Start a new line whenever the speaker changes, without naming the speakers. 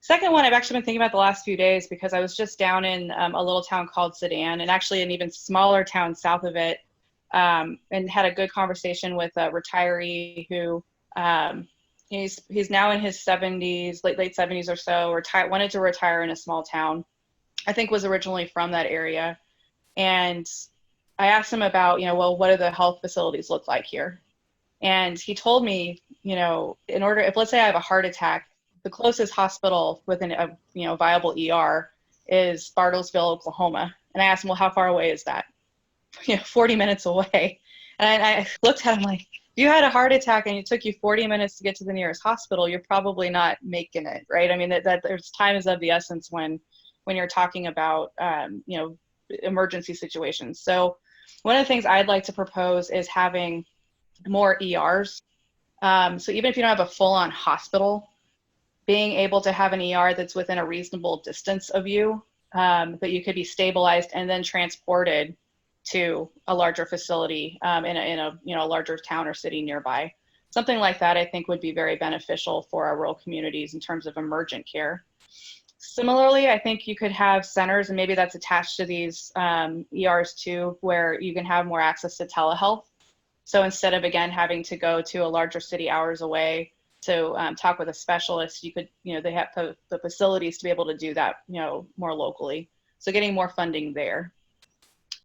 Second one, I've actually been thinking about the last few days because I was just down in a little town called Sedan, and actually an even smaller town south of it, and had a good conversation with a retiree who he's now in his 70s, late 70s or so, wanted to retire in a small town. I think was originally from that area. And I asked him about, well, what do the health facilities look like here? And he told me, if let's say I have a heart attack, the closest hospital within a viable ER is Bartlesville, Oklahoma. And I asked him, well, how far away is that? 40 minutes away. And I looked at him like, if you had a heart attack and it took you 40 minutes to get to the nearest hospital, you're probably not making it, right? I mean, that there's time is of the essence when you're talking about, emergency situations. So one of the things I'd like to propose is having more ERs. So even if you don't have a full-on hospital, being able to have an ER that's within a reasonable distance of you, that you could be stabilized and then transported to a larger facility in a larger town or city nearby. Something like that, I think, would be very beneficial for our rural communities in terms of emergent care. Similarly, I think you could have centers, and maybe that's attached to these ERs too, where you can have more access to telehealth. So instead of, again, having to go to a larger city hours away to talk with a specialist, you could, they have the facilities to be able to do that, more locally. So getting more funding there.